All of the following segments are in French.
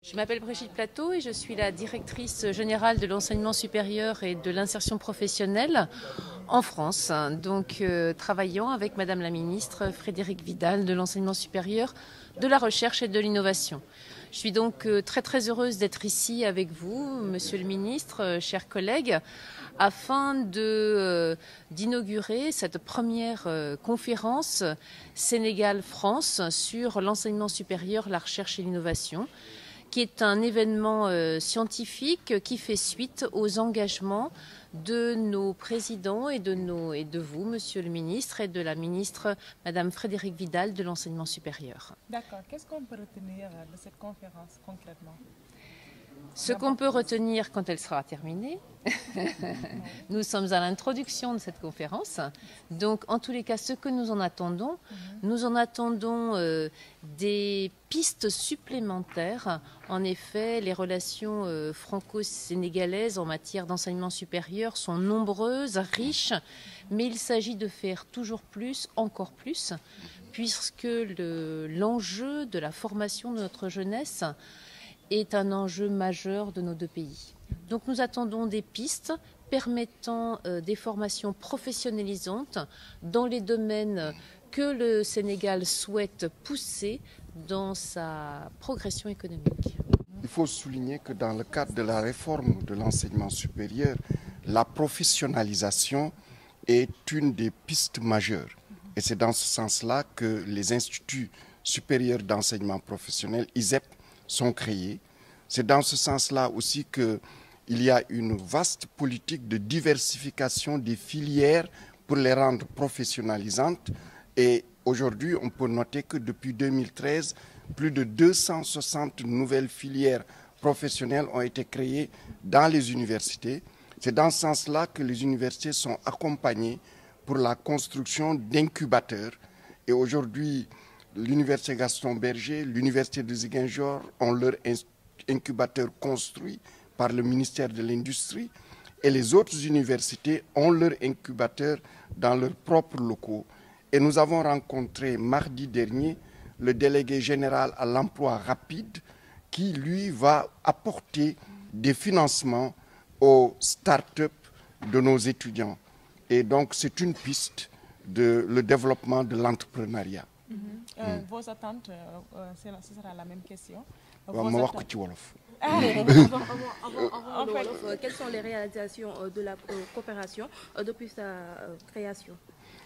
Je m'appelle Brigitte Plateau et je suis la directrice générale de l'enseignement supérieur et de l'insertion professionnelle en France. Donc travaillant avec Madame la ministre Frédérique Vidal de l'enseignement supérieur, de la recherche et de l'innovation. Je suis donc très heureuse d'être ici avec vous, Monsieur le ministre, chers collègues, afin d'inaugurer cette première conférence Sénégal-France sur l'enseignement supérieur, la recherche et l'innovation, qui est un événement scientifique qui fait suite aux engagements de nos présidents et de vous, Monsieur le ministre, et de la ministre, Madame Frédérique Vidal, de l'enseignement supérieur. D'accord. Qu'est-ce qu'on peut retenir de cette conférence concrètement? Ce qu'on peut retenir quand elle sera terminée, nous sommes à l'introduction de cette conférence. Donc, en tous les cas, ce que nous en attendons, des pistes supplémentaires. En effet, les relations franco-sénégalaises en matière d'enseignement supérieur sont nombreuses, riches, mais il s'agit de faire toujours plus, encore plus, puisque l'enjeu de la formation de notre jeunesse est un enjeu majeur de nos deux pays. Donc nous attendons des pistes permettant des formations professionnalisantes dans les domaines que le Sénégal souhaite pousser dans sa progression économique. Il faut souligner que dans le cadre de la réforme de l'enseignement supérieur, la professionnalisation est une des pistes majeures. Et c'est dans ce sens-là que les instituts supérieurs d'enseignement professionnel, ISEP, sont créés. C'est dans ce sens-là aussi qu'il y a une vaste politique de diversification des filières pour les rendre professionnalisantes. Et aujourd'hui, on peut noter que depuis 2013, plus de 260 nouvelles filières professionnelles ont été créées dans les universités. C'est dans ce sens-là que les universités sont accompagnées pour la construction d'incubateurs. Et aujourd'hui, l'université Gaston Berger, l'université de Ziguinchor ont leur incubateur construit par le ministère de l'Industrie et les autres universités ont leur incubateur dans leurs propres locaux. Et nous avons rencontré mardi dernier le délégué général à l'emploi rapide qui, lui, va apporter des financements aux start-up de nos étudiants. Et donc, c'est une piste de le développement de l'entrepreneuriat. Vos attentes, ce sera la même question. Quelles sont les réalisations de la coopération depuis sa création?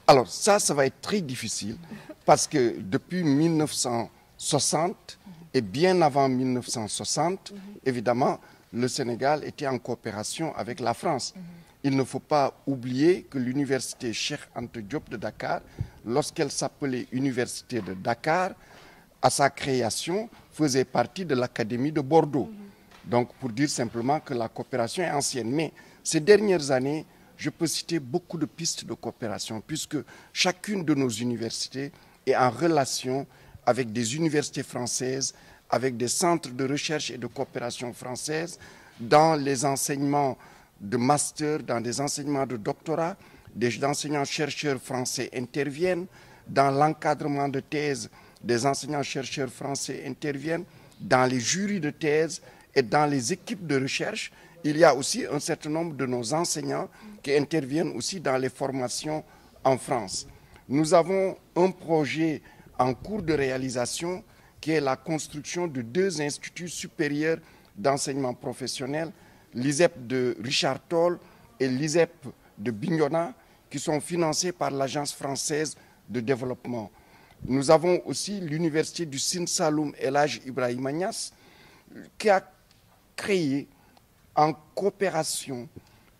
Alors ça va être très difficile parce que depuis 1960 et bien avant 1960, évidemment, le Sénégal était en coopération avec la France. Il ne faut pas oublier que l'université Cheikh Anta Diop de Dakar, lorsqu'elle s'appelait Université de Dakar, à sa création, faisait partie de l'Académie de Bordeaux. Donc, pour dire simplement que la coopération est ancienne. Mais ces dernières années, je peux citer beaucoup de pistes de coopération, puisque chacune de nos universités est en relation avec des universités françaises, avec des centres de recherche et de coopération françaises, dans les enseignements de master, dans des enseignements de doctorat, des enseignants-chercheurs français interviennent, dans l'encadrement de thèses, des enseignants-chercheurs français interviennent, dans les jurys de thèse et dans les équipes de recherche. Il y a aussi un certain nombre de nos enseignants qui interviennent aussi dans les formations en France. Nous avons un projet en cours de réalisation qui est la construction de 2 instituts supérieurs d'enseignement professionnel, l'ISEP de Richard Toll et l'ISEP de Bignona, qui sont financés par l'Agence française de développement. Nous avons aussi l'université du Sine Saloum El Hadj Ibrahima Niass, qui a créé en coopération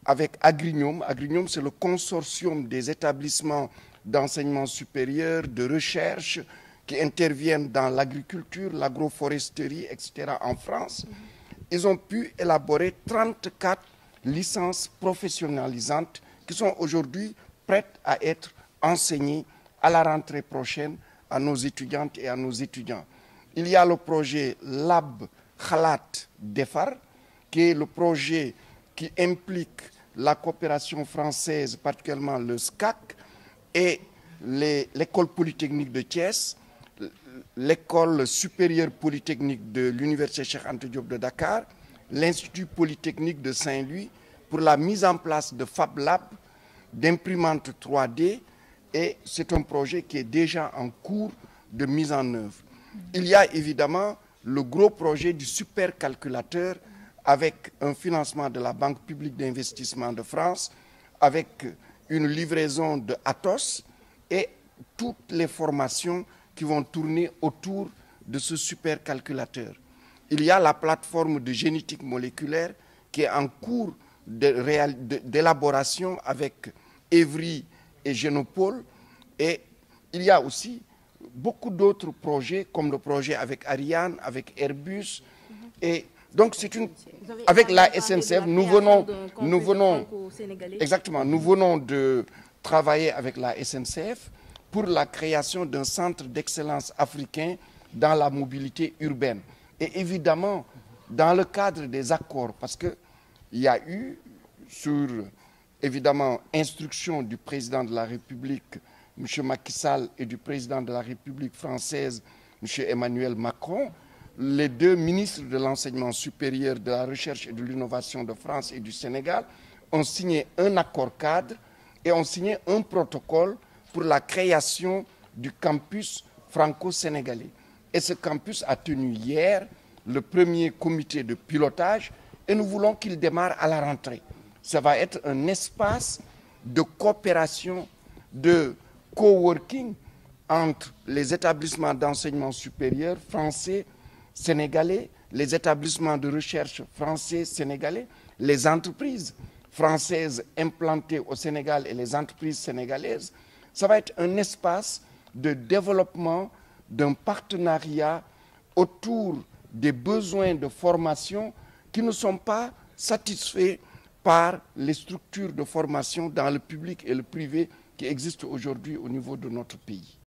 avec Agrignum. Agrignum, c'est le consortium des établissements d'enseignement supérieur, de recherche, qui interviennent dans l'agriculture, l'agroforesterie, etc. en France. Ils ont pu élaborer 34 licences professionnalisantes qui sont aujourd'hui prêtes à être enseignées à la rentrée prochaine à nos étudiantes et à nos étudiants. Il y a le projet Lab Khalat Defar, qui est le projet qui implique la coopération française, particulièrement le SCAC, et l'école polytechnique de Thiès, l'école supérieure polytechnique de l'Université Cheikh Anta Diop de Dakar, l'Institut polytechnique de Saint-Louis, pour la mise en place de Fab Lab, d'imprimantes 3D, et c'est un projet qui est déjà en cours de mise en œuvre. Il y a évidemment le gros projet du supercalculateur avec un financement de la Banque publique d'investissement de France, avec une livraison de Atos et toutes les formations qui vont tourner autour de ce supercalculateur. Il y a la plateforme de génétique moléculaire qui est en cours d'élaboration avec Evry et Génopole, et il y a aussi beaucoup d'autres projets comme le projet avec Ariane, avec Airbus, et donc c'est une avec la SNCF nous venons exactement, nous venons de travailler avec la SNCF pour la création d'un centre d'excellence africain dans la mobilité urbaine. Et évidemment, dans le cadre des accords, parce qu'il y a eu, sur, évidemment, instruction du président de la République, M. Macky Sall, et du président de la République française, M. Emmanuel Macron, les deux ministres de l'enseignement supérieur, de la recherche et de l'innovation de France et du Sénégal ont signé un accord cadre et ont signé un protocole pour la création du campus franco-sénégalais. Et ce campus a tenu hier le premier comité de pilotage et nous voulons qu'il démarre à la rentrée. Ça va être un espace de coopération, de coworking entre les établissements d'enseignement supérieur français, sénégalais, les établissements de recherche français, sénégalais, les entreprises françaises implantées au Sénégal et les entreprises sénégalaises. Ça va être un espace de développement d'un partenariat autour des besoins de formation qui ne sont pas satisfaits par les structures de formation dans le public et le privé qui existent aujourd'hui au niveau de notre pays.